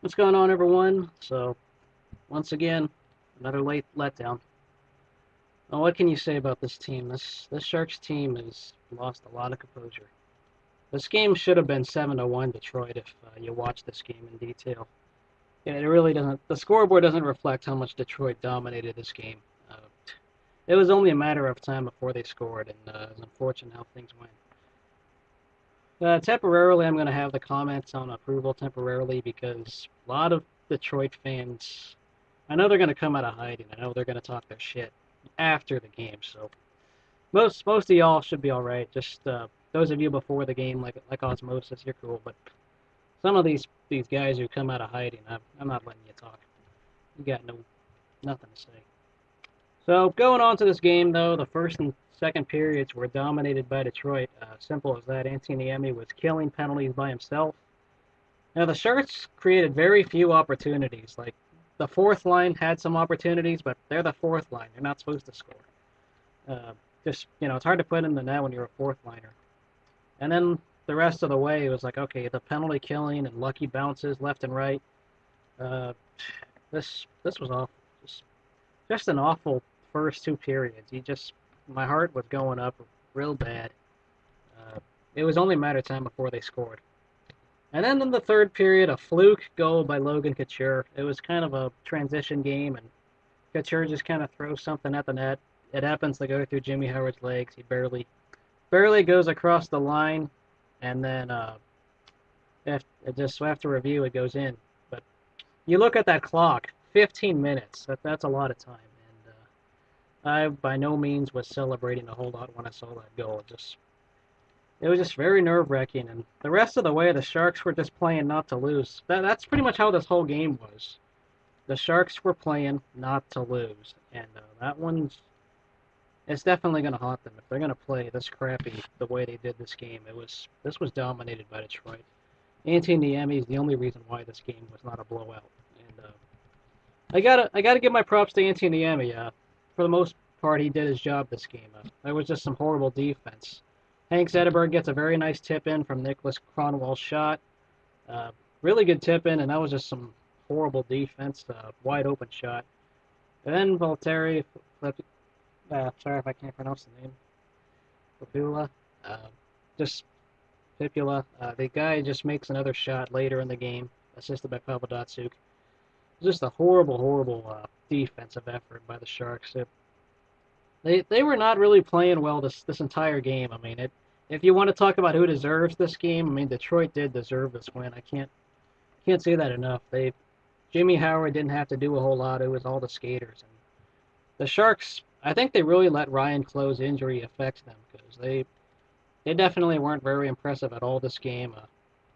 What's going on, everyone? So, once again, another late letdown. Now, what can you say about this team? This Sharks team has lost a lot of composure. This game should have been 7-1 Detroit if you watch this game in detail. Yeah, it really doesn't. The scoreboard doesn't reflect how much Detroit dominated this game. Uh, it was only a matter of time before they scored, and it's unfortunate how things went. Temporarily, I'm going to have the comments on approval temporarily because a lot of Detroit fans, I know they're going to come out of hiding. I know they're going to talk their shit after the game. So most of y'all should be all right. Just those of you before the game, like Osmosis, you're cool. But some of these guys who come out of hiding, I'm not letting you talk. You got nothing to say. So going on to this game, though, the first and second periods were dominated by Detroit. Simple as that. Antiniemi was killing penalties by himself. Now the Sharks created very few opportunities. Like the fourth line had some opportunities, but they're the fourth line. They're not supposed to score. Uh, just it's hard to put in the net when you're a fourth liner. And then the rest of the way, it was like, okay, the penalty killing and lucky bounces left and right. Uh, this was awful. Just an awful first two periods. My heart was going up real bad. Uh, it was only a matter of time before they scored. And then in the third period, a fluke goal by Logan Couture. It was kind of a transition game, and Couture just kind of throws something at the net. It happens to go through Jimmy Howard's legs. He barely goes across the line, and then after review, it goes in. But you look at that clock, 15 minutes. That's a lot of time, and I by no means was celebrating a whole lot when I saw that goal. It was just very nerve-wracking, and the rest of the way, the Sharks were just playing not to lose. That's pretty much how this whole game was. The Sharks were playing not to lose, and that one's it's definitely going to haunt them if they're going to play this crappy the way they did this game. This was dominated by Detroit. Antti Niemi is the only reason why this game was not a blowout, and I gotta give my props to Antti Niemi. For the most part, he did his job this game. There was just some horrible defense. Hank Zetterberg gets a very nice tip in from Nicholas Cronwell's shot. Uh, really good tip in, and that was just some horrible defense. Wide open shot. And then Valtteri, sorry if I can't pronounce the name, Papula, uh, just Pipula. The guy just makes another shot later in the game, assisted by Pavel Datsyuk. Just a horrible defensive effort by the Sharks. They were not really playing well this entire game. I mean, if you want to talk about who deserves this game, I mean Detroit did deserve this win. I can't say that enough. Jimmy Howard didn't have to do a whole lot. It was all the skaters, and the Sharks. I think they really let Ryan Close's injury affect them because they definitely weren't very impressive at all this game.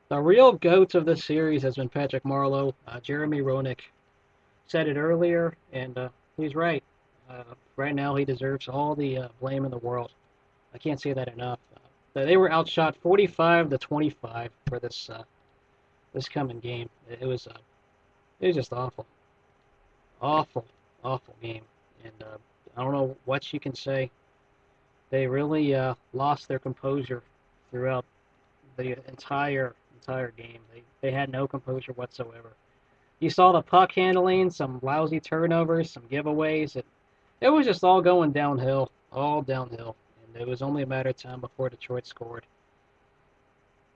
The real goat of this series has been Patrick Marleau. Jeremy Roenick said it earlier, and he's right. Right now, he deserves all the blame in the world. I can't say that enough. They were outshot 45-25 for this coming game. It was just awful, awful, awful game, and I don't know what you can say. They really lost their composure throughout the entire game. They had no composure whatsoever. You saw the puck handling, some lousy turnovers, some giveaways. It was just all downhill, and it was only a matter of time before Detroit scored.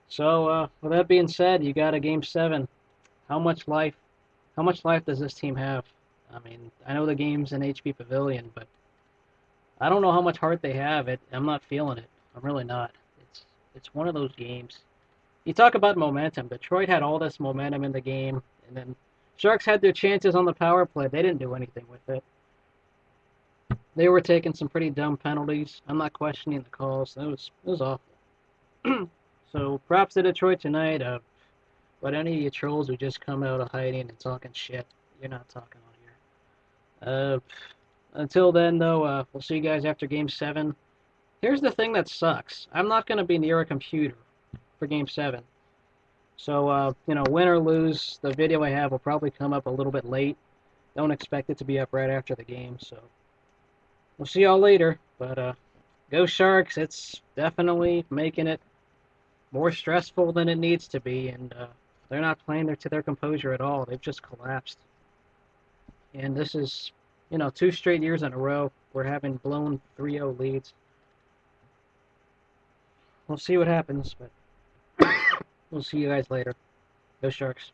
So, with that being said, you got a game seven. How much life, how much life does this team have? I mean, I know the game's in HB Pavilion, but I don't know how much heart they have. I'm not feeling it. I'm really not. It's one of those games. You talk about momentum. Detroit had all this momentum in the game, and then Sharks had their chances on the power play. They didn't do anything with it. They were taking some pretty dumb penalties. I'm not questioning the calls. It was awful. So props to Detroit tonight. But any of you trolls who just come out of hiding and talking shit, you're not talking on here. Until then, though, we'll see you guys after Game 7. Here's the thing that sucks. I'm not going to be near a computer for Game 7. So, win or lose, the video I have will probably come up a little bit late. Don't expect it to be up right after the game, so we'll see y'all later. But, go Sharks. It's definitely making it more stressful than it needs to be, and They're not playing to their composure at all. They've just collapsed. And this is, 2 straight years in a row we're having blown 3-0 leads. We'll see what happens, but we'll see you guys later. Go Sharks.